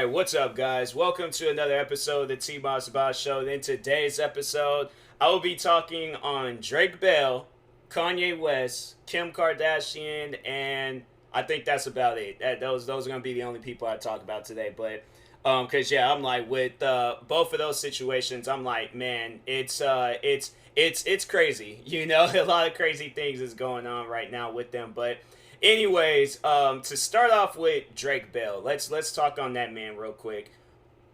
Alright, what's up, guys? Welcome to another episode of the TMossBoss Show. In today's episode, I will be talking on Drake Bell, Kanye West, Kim Kardashian, and I think that's about it. Those are going to be the only people I talk about today. But, because, yeah, I'm like, with both of those situations, I'm like, man, it's crazy. You know, a lot of crazy things is going on right now with them. But anyways, to start off with Drake Bell, let's talk on that man real quick.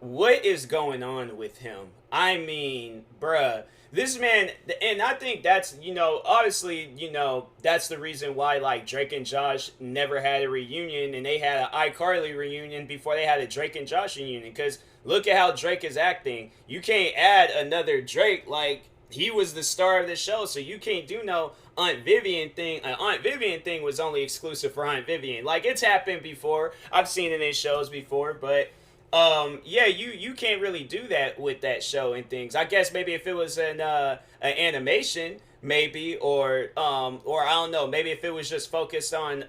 What is going on with him? I mean, bruh, this man, and I think that's, obviously, that's the reason why, like, Drake and Josh never had a reunion, and they had an iCarly reunion before they had a Drake and Josh reunion, because look at how Drake is acting. You can't add another Drake, like, he was the star of the show, so you can't do no Aunt Vivian thing. An Aunt Vivian thing was only exclusive for Aunt Vivian. Like, it's happened before. I've seen it in shows before, but yeah, you can't really do that with that show and things. I guess maybe if it was an animation, maybe, or I don't know, maybe if it was just focused on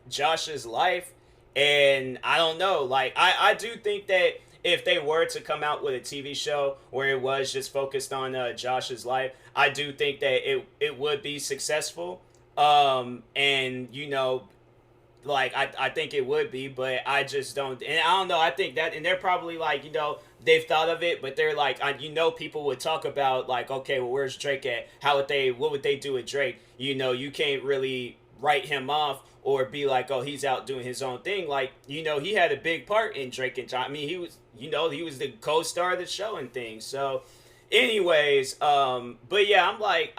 Josh's life, and I don't know, like I do think that if they were to come out with a TV show where it was just focused on Josh's life, I do think that it would be successful. And like I think it would be, but I just don't. And I don't know. I think that, and they're probably like, they've thought of it, but they're like, people would talk about like, okay, well, where's Drake at? What would they do with Drake? You can't really write him off or be like, oh, he's out doing his own thing. Like, he had a big part in Drake and Josh. I mean, he was, he was the co-star of the show and things. So, anyways, but yeah, I'm like,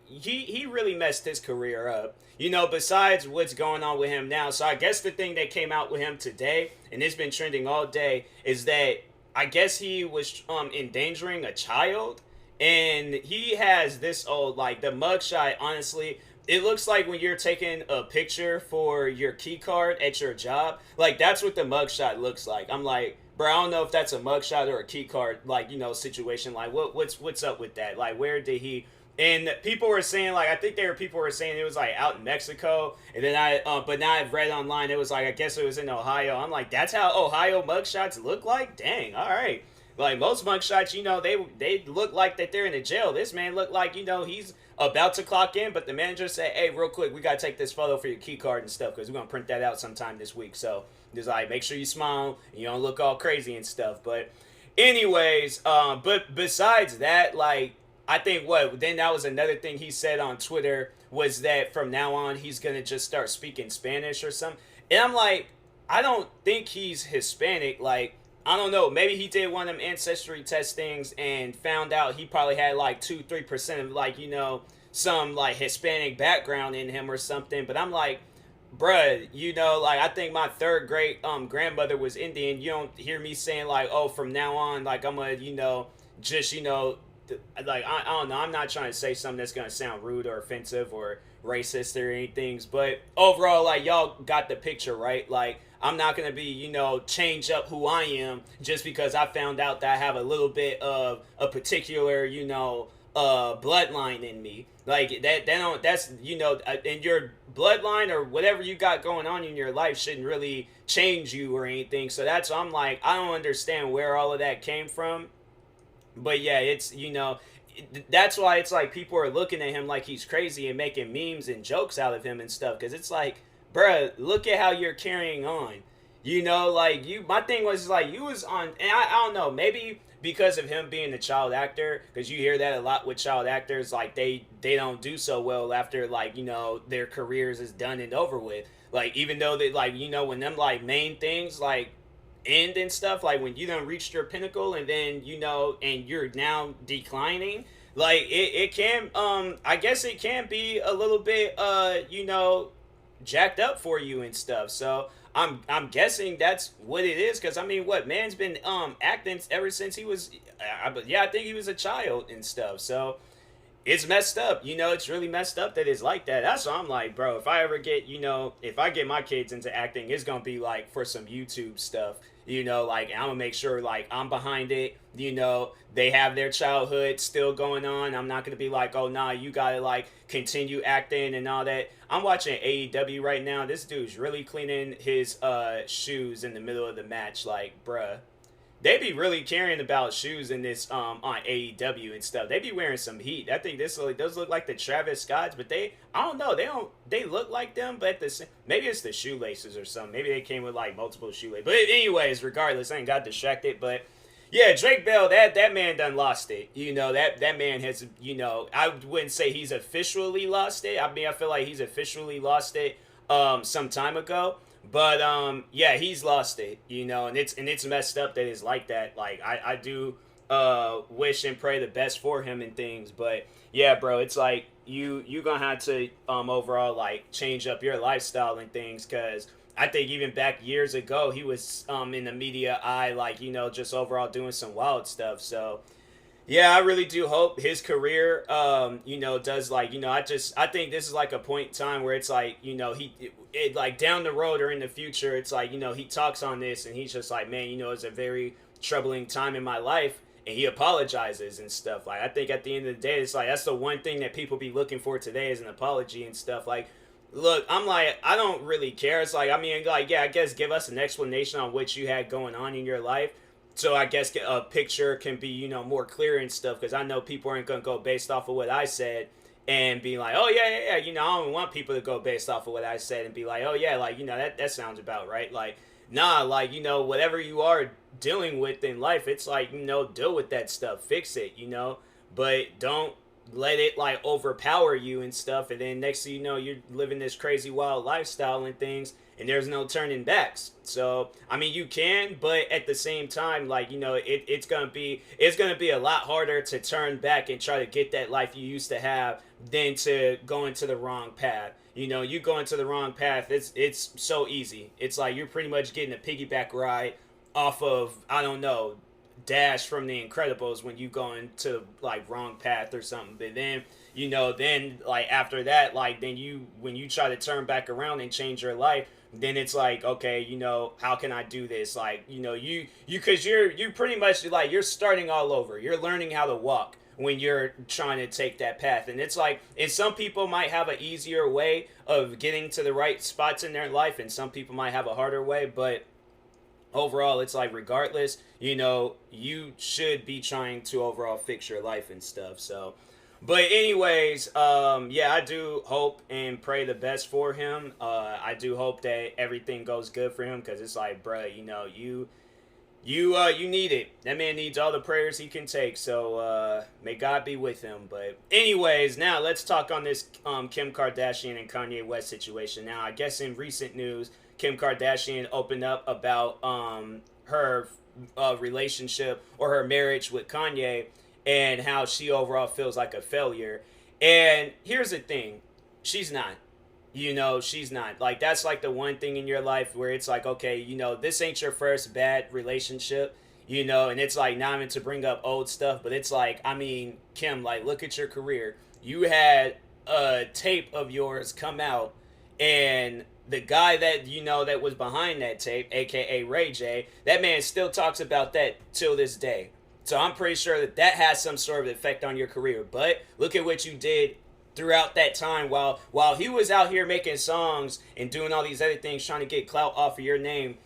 he really messed his career up. Besides what's going on with him now. So I guess the thing that came out with him today, and it's been trending all day, is that I guess he was endangering a child, and he has this old, like, the mugshot, honestly, it looks like when you're taking a picture for your key card at your job, like, that's what the mugshot looks like. I'm like, bro, I don't know if that's a mugshot or a key card, like, situation. Like, what's up with that? Like, where did he? And people were saying, like, I think people were saying it was like out in Mexico, and then but now I've read online it was like, I guess it was in Ohio. I'm like, that's how Ohio mugshots look like? Dang, all right. Like, most mugshots, they look like that they're in a jail. This man looked like, he's about to clock in, but the manager said, hey, real quick, we gotta take this photo for your key card and stuff, because we're gonna print that out sometime this week. So just like, make sure you smile and you don't look all crazy and stuff. But anyways, but besides that, like, I think then that was another thing he said on Twitter, was that from now on he's gonna just start speaking Spanish or something. And I'm like, I don't think he's Hispanic. Like, I don't know, maybe he did one of them ancestry test things and found out he probably had like 2-3% of, like, some like Hispanic background in him or something. But I'm like, bruh, like, I think my third great grandmother was Indian. You don't hear me saying like, oh, from now on, like, I'm gonna just like, I don't know, I'm not trying to say something that's gonna sound rude or offensive or racist or anything, but overall, like, y'all got the picture, right? Like, I'm not gonna be, change up who I am just because I found out that I have a little bit of a particular, bloodline in me. Like, that's, and your bloodline or whatever you got going on in your life shouldn't really change you or anything. So that's, I'm like, I don't understand where all of that came from. But yeah, it's, that's why it's like people are looking at him like he's crazy and making memes and jokes out of him and stuff. Because it's like, bruh, look at how you're carrying on. Like, my thing was like, you was on, and I don't know, maybe because of him being a child actor, because you hear that a lot with child actors, like, they don't do so well after, like, their careers is done and over with. Like, even though they, like, when them, like, main things, like, end and stuff, like when you done reached your pinnacle and then and you're now declining, like, it can I guess it can be a little bit jacked up for you and stuff. So I'm guessing that's what it is, because I mean, what, man's been acting ever since he was I think he was a child and stuff. So it's messed up. It's really messed up that it's like that. That's why I'm like, bro, if I ever get, if I get my kids into acting, it's gonna be like for some YouTube stuff. You know, like I'm gonna make sure like I'm behind it. You know, they have their childhood still going on. I'm not gonna be like, oh nah, you gotta like continue acting and all that. I'm watching AEW right now. This dude's really cleaning his shoes in the middle of the match. Like, bruh, they be really caring about shoes in this on AEW and stuff. They be wearing some heat. I think this like, does look like the Travis Scotts, but I don't know. They look like them, but maybe it's the shoelaces or something. Maybe they came with like multiple shoelaces. But anyways, regardless, I ain't got distracted. But yeah, Drake Bell, that man done lost it. You know, that man has, you know, I wouldn't say he's officially lost it. I mean, I feel like he's officially lost it some time ago. But yeah, he's lost it, you know, and it's messed up that it's like that. Like I do wish and pray the best for him and things, but yeah, bro, it's like you gonna have to overall like change up your lifestyle and things, because I think even back years ago he was in the media eye, like, you know, just overall doing some wild stuff. So yeah, I really do hope his career, you know, does like, you know, I think this is like a point in time where it's like, you know, it like down the road or in the future, it's like, you know, he talks on this and he's just like, man, you know, it's a very troubling time in my life, and he apologizes and stuff. Like, I think at the end of the day, it's like, that's the one thing that people be looking for today is an apology and stuff. Like, look, I'm like, I don't really care. It's like, I mean, like, yeah, I guess give us an explanation on what you had going on in your life, so I guess a picture can be, you know, more clear and stuff, because I know people aren't going to go based off of what I said and be like, oh, yeah, you know, I don't want people to go based off of what I said and be like, oh, yeah, like, you know, that sounds about right. Like, nah, like, you know, whatever you are dealing with in life, it's like, you know, deal with that stuff, fix it, you know, but don't let it, like, overpower you and stuff, and then next thing you know, you're living this crazy wild lifestyle and things, and there's no turning backs. So I mean, you can, but at the same time, like, you know, it's gonna be a lot harder to turn back and try to get that life you used to have than to go into the wrong path. You know, you go into the wrong path, it's so easy. It's like you're pretty much getting a piggyback ride off of, I don't know, Dash from The Incredibles, when you go into like wrong path or something. But then, you know, then like after that, like then when you try to turn back around and change your life, then it's like, okay, you know, how can I do this? Like, you know, because you pretty much like you're starting all over. You're learning how to walk when you're trying to take that path. And it's like, and some people might have an easier way of getting to the right spots in their life, and some people might have a harder way, but overall, it's like, regardless, you know, you should be trying to overall fix your life and stuff. So, but anyways, yeah, I do hope and pray the best for him. I do hope that everything goes good for him, because it's like, bruh, you know, you need it. That man needs all the prayers he can take. So may God be with him. But anyways, now let's talk on this Kim Kardashian and Kanye West situation. Now, I guess in recent news, Kim Kardashian opened up about her relationship or her marriage with Kanye, and how she overall feels like a failure. And here's the thing, she's not. You know, she's not. Like, that's like the one thing in your life where it's like, okay, you know, this ain't your first bad relationship, you know, and it's like, not even to bring up old stuff, but it's like, I mean, Kim, like, look at your career. You had a tape of yours come out, and the guy that, you know, that was behind that tape, aka Ray J, that man still talks about that till this day. So I'm pretty sure that has some sort of effect on your career. But look at what you did throughout that time while he was out here making songs and doing all these other things, trying to get clout off of your name.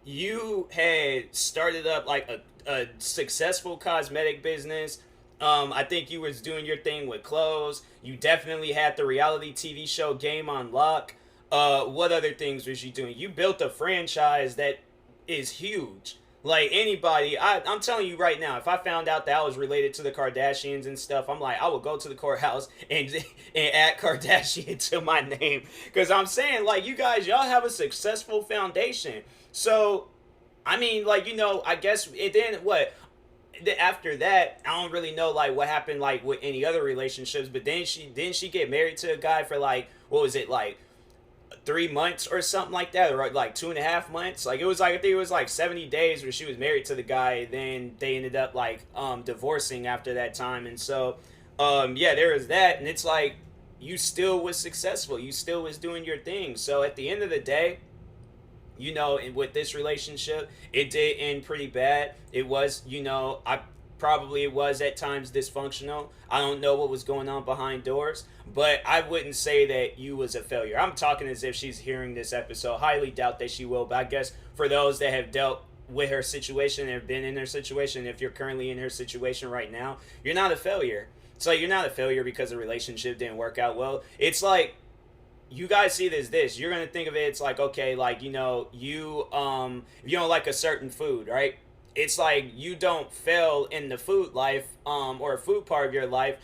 You had started up like a successful cosmetic business. I think you was doing your thing with clothes. You definitely had the reality TV show Game on Lock. What other things was you doing? You built a franchise that is huge. Like, anybody, I'm telling you right now, if I found out that I was related to the Kardashians and stuff, I'm like, I would go to the courthouse and add Kardashian to my name. Because I'm saying, like, you guys, y'all have a successful foundation. So, I mean, like, you know, I guess, and then what? After that, I don't really know, like, what happened, like, with any other relationships. But then didn't she get married to a guy for, like, what was it, like, 3 months or something like that, or like 2.5 months. Like, it was like, I think it was like 70 days where she was married to the guy. Then they ended up like divorcing after that time. And so yeah, there is that. And it's like, you still was successful, you still was doing your thing. So at the end of the day, you know, and with this relationship, it did end pretty bad. It was, you know, I probably it was at times dysfunctional. I don't know what was going on behind doors, but I wouldn't say that you was a failure. I'm talking as if she's hearing this episode. Highly doubt that she will, but I guess for those that have dealt with her situation and have been in her situation, if you're currently in her situation right now, you're not a failure. So you're not a failure because the relationship didn't work out well. It's like you guys see this. You're gonna think of it. It's like, okay, like, you know, if you don't like a certain food, right? It's like you don't fail in the food life, or a food part of your life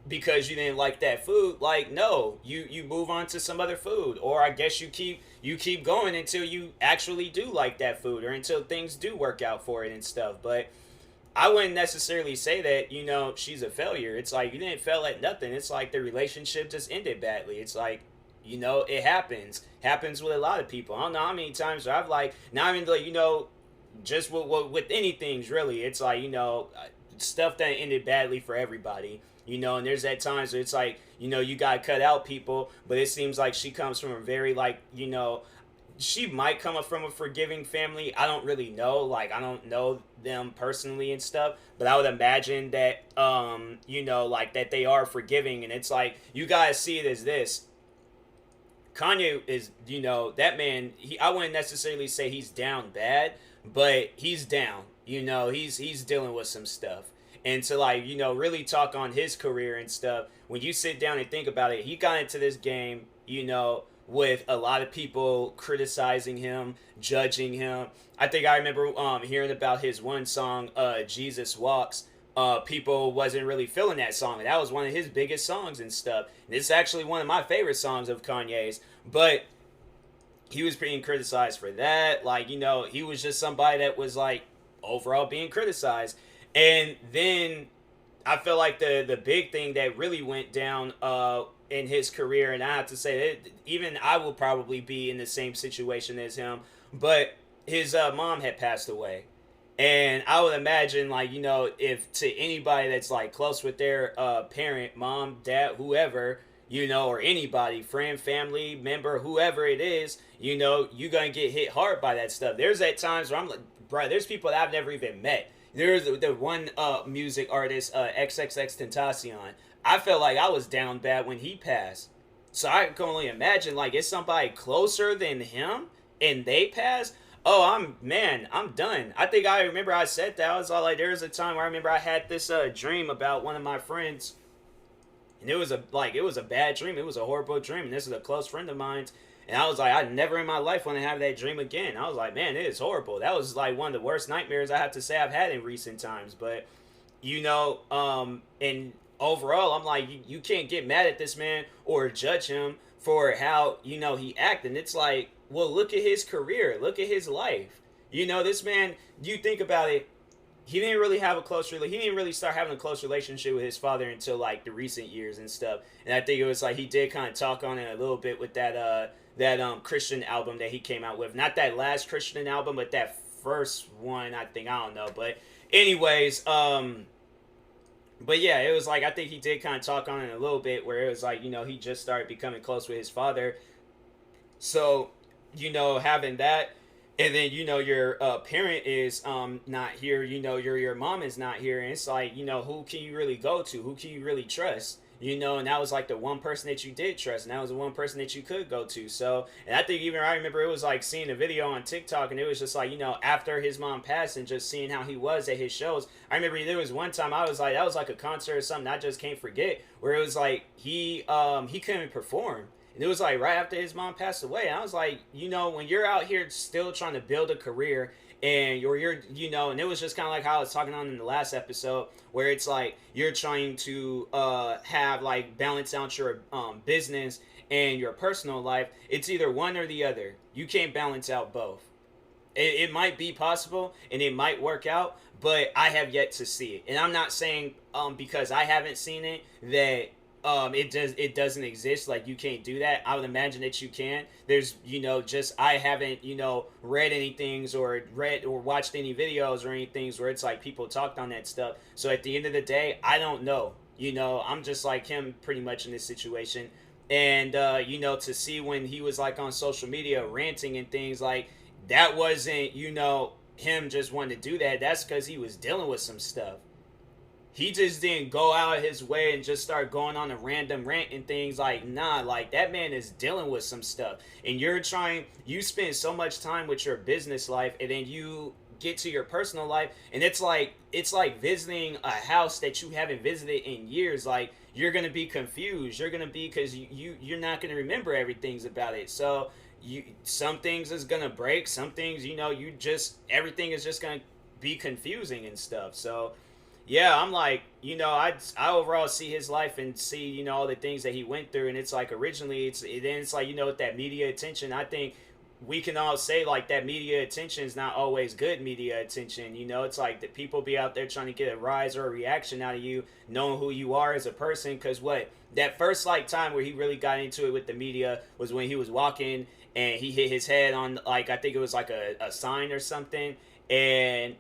because you didn't like that food. Like, no, you move on to some other food, or I guess you keep going until you actually do like that food, or until things do work out for it and stuff. But I wouldn't necessarily say that, you know, she's a failure. It's like you didn't fail at nothing. It's like the relationship just ended badly. It's like, you know, it happens with a lot of people. I don't know how many times I've like, not even like, you know, just with anything really. It's like, you know, stuff that ended badly for everybody, you know. And there's at times where it's like, you know, you gotta cut out people, but it seems like she comes from a very, like, you know, she might come up from a forgiving family. I don't really know, like, I don't know them personally and stuff, but I would imagine that, you know, like, that they are forgiving. And it's like, you guys see it as this: Kanye is, you know, that man, I wouldn't necessarily say he's down bad, but he's down. You know, he's dealing with some stuff. And to, like, you know, really talk on his career and stuff, when you sit down and think about it, he got into this game, you know, with a lot of people criticizing him, judging him. I think I remember hearing about his one song, Jesus Walks. People wasn't really feeling that song, and that was one of his biggest songs and stuff. And it's actually one of my favorite songs of Kanye's, but he was being criticized for that. Like, you know, he was just somebody that was, like, overall being criticized. And then I feel like the big thing that really went down in his career, and I have to say that even I will probably be in the same situation as him, but his mom had passed away. And I would imagine, like, you know, if to anybody that's, like, close with their parent, mom, dad, whoever, you know, or anybody, friend, family member, whoever it is, you know, you're going to get hit hard by that stuff. There's at times where I'm like, bro, there's people that I've never even met. There's the one music artist, XXXTentacion. I felt like I was down bad when he passed. So I can only imagine, like, it's somebody closer than him and they pass. Oh, I'm done. I think I remember I said that. I was all like, there was a time where I remember I had this dream about one of my friends. And it was a bad dream. It was a horrible dream. And this is a close friend of mine. And I was like, I never in my life want to have that dream again. I was like, man, it is horrible. That was like one of the worst nightmares I have to say I've had in recent times. But, you know, and overall, I'm like, you can't get mad at this man or judge him for how, you know, he acted. And it's like, well, look at his career. Look at his life. You know, this man, you think about it, he didn't really have a close relationship. He didn't really start having a close relationship with his father until, like, the recent years and stuff. And I think it was like he did kind of talk on it a little bit with that Christian album that he came out with. Not that last Christian album, but that first one, I think. I don't know. But anyways, but yeah, it was like, I think he did kind of talk on it a little bit, where it was like, you know, he just started becoming close with his father. So, you know, having that, and then, you know, your parent is not here, you know, your mom is not here, and it's like, you know, who can you really go to? Who can you really trust? You know, and that was like the one person that you did trust, and that was the one person that you could go to. So, and I think even I remember it was like seeing a video on TikTok, and it was just like, you know, after his mom passed and just seeing how he was at his shows. I remember there was one time I was like, that was like a concert or something I just can't forget, where it was like he couldn't perform. And it was like right after his mom passed away. And I was like, you know, when you're out here still trying to build a career, and you're you know, and it was just kind of like how I was talking on in the last episode, where it's like you're trying to have, like, balance out your business and your personal life. It's either one or the other. You can't balance out both. It might be possible and it might work out, but I have yet to see it. And I'm not saying because I haven't seen it that it doesn't exist. Like, you can't do that. I would imagine that you can. There's, you know, just I haven't, you know, read anything or watched any videos or anything where it's like people talked on that stuff. So at the end of the day, I don't know. You know, I'm just like him pretty much in this situation. And you know, to see when he was like on social media ranting and things, like, that wasn't, him just wanting to do that. That's because he was dealing with some stuff. He just didn't go out his way and just start going on a random rant and things. Like, nah, like that man is dealing with some stuff, and you spend so much time with your business life, and then you get to your personal life, and it's like visiting a house that you haven't visited in years. Like, you're gonna be confused, you're gonna be, because you're not gonna remember everything's about it. So some things is gonna break, some things, you just, everything is just gonna be confusing and stuff. So yeah, I'm like, I overall see his life and see, all the things that he went through, and it's like originally, it's like, with that media attention, I think we can all say like that media attention is not always good media attention. It's like that people be out there trying to get a rise or a reaction out of you, knowing who you are as a person. Because what, that first like time where he really got into it with the media was when he was walking and he hit his head on, like, I think it was like a sign or something, and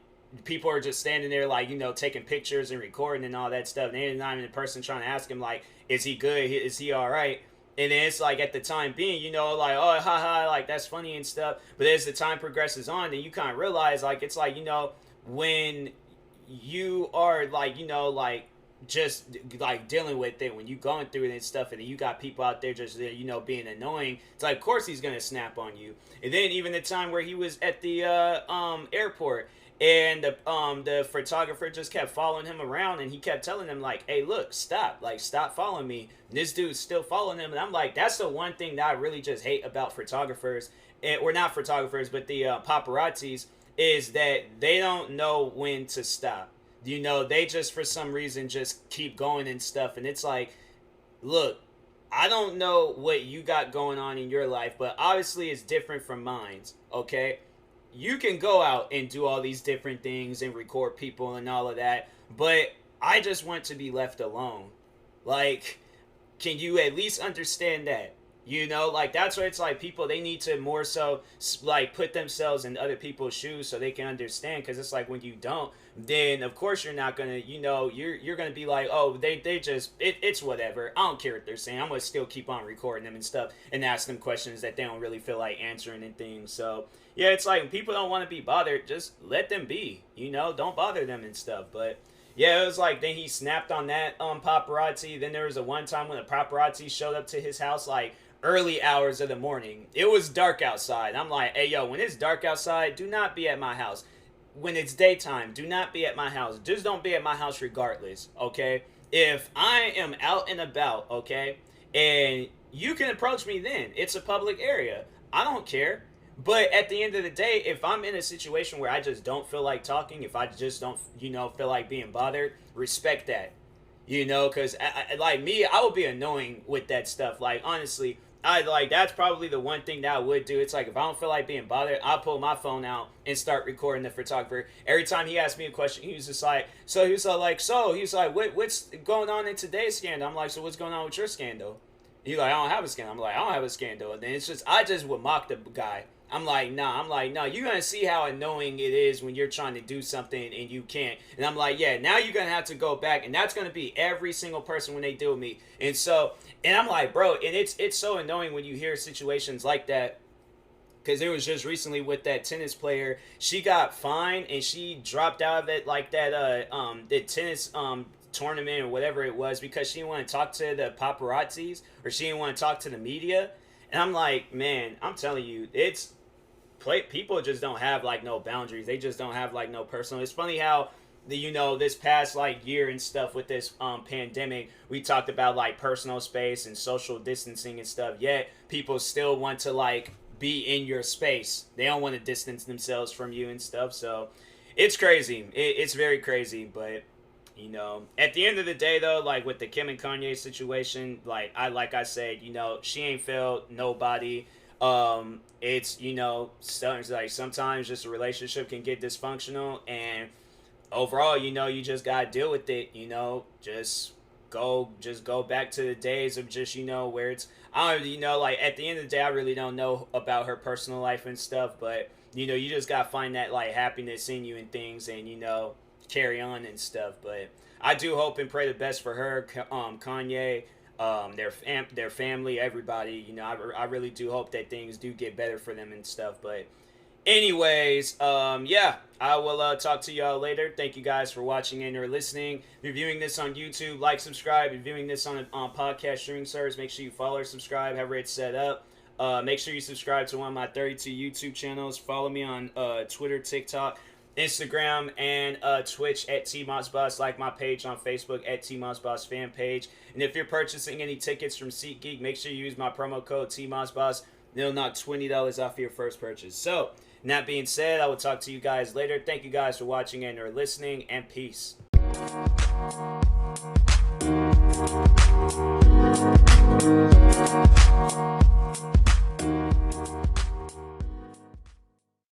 people are just standing there, like, taking pictures and recording and all that stuff, and they're not even the person trying to ask him, like, is he good, is he all right? And then it's like, at the time being, like, oh, haha, like, that's funny and stuff. But as the time progresses on, then you kind of realize, like, it's like, when you are, like, like, just, like, dealing with it, when you going through it and stuff, and then you got people out there just, being annoying, it's like, of course he's going to snap on you. And then even the time where he was at the airport, and the photographer just kept following him around, and he kept telling him, like, hey, look, stop, like, stop following me. And this dude's still following him, and I'm like, that's the one thing that I really just hate about photographers, or not photographers, but the paparazzis, is that they don't know when to stop. They just, for some reason, just keep going and stuff, and it's like, look, I don't know what you got going on in your life, but obviously it's different from mine's, okay? You can go out and do all these different things and record people and all of that, but I just want to be left alone. Like, can you at least understand that? Like, that's why it's like, people, they need to more so, like, put themselves in other people's shoes so they can understand. Because it's like, when you don't, then of course you're not gonna, you're gonna be like, oh, they just, it's whatever, I don't care what they're saying, I'm gonna still keep on recording them and stuff, and ask them questions that they don't really feel like answering and things. So yeah, it's like, when people don't want to be bothered, just let them be, don't bother them and stuff. But yeah, it was like, then he snapped on that paparazzi. Then there was a one time when the paparazzi showed up to his house, like, early hours of the morning. It was dark outside. I'm like, hey, yo, when it's dark outside, do not be at my house. When it's daytime, do not be at my house. Just don't be at my house regardless, okay? If I am out and about, okay, and you can approach me then. It's a public area. I don't care. But at the end of the day, if I'm in a situation where I just don't feel like talking, if I just don't, feel like being bothered, respect that. Because like me, I would be annoying with that stuff. Like, honestly, that's probably the one thing that I would do. It's like, if I don't feel like being bothered, I'll pull my phone out and start recording the photographer. Every time he asked me a question, he was just like, what's going on in today's scandal? I'm like, so what's going on with your scandal? He's like, I don't have a scandal. I'm like, I don't have a scandal. And then I just would mock the guy. I'm like, nah, you're going to see how annoying it is when you're trying to do something and you can't. And I'm like, yeah, now you're going to have to go back. And that's going to be every single person when they deal with me. And I'm like, bro, and it's so annoying when you hear situations like that. Because it was just recently with that tennis player. She got fined and she dropped out of it, like that, the tennis, tournament or whatever it was, because she didn't want to talk to the paparazzis, or she didn't want to talk to the media. And I'm like, man, I'm telling you, people just don't have, like, no boundaries. They just don't have, like, no personal. It's funny how this past, like, year and stuff with this pandemic, we talked about, like, personal space and social distancing and stuff, yet people still want to, like, be in your space. They don't want to distance themselves from you and stuff. So it's crazy. It's very crazy. But at the end of the day, though, like, with the Kim and Kanye situation, like I said, she ain't failed nobody. It's, sometimes just a relationship can get dysfunctional, and overall, you just gotta deal with it. Just go back to the days of just, where it's, I don't, like, at the end of the day, I really don't know about her personal life and stuff, but you just gotta find that, like, happiness in you and things, and carry on and stuff. But I do hope and pray the best for her, Kanye, their family, everybody. I really do hope that things do get better for them and stuff. But Anyways, yeah, I will talk to y'all later. Thank you guys for watching and or listening. If you're viewing this on YouTube, like, subscribe. If you're viewing this on podcast streaming service, make sure you follow or subscribe, however it's set up. Make sure you subscribe to one of my 32 YouTube channels. Follow me on Twitter, TikTok, Instagram, and Twitch at TMossBoss. Like my page on Facebook at TMossBoss fan page. And if you're purchasing any tickets from SeatGeek, make sure you use my promo code TMossBoss. They'll knock $20 off your first purchase. So, that being said, I will talk to you guys later. Thank you guys for watching and or listening, and peace.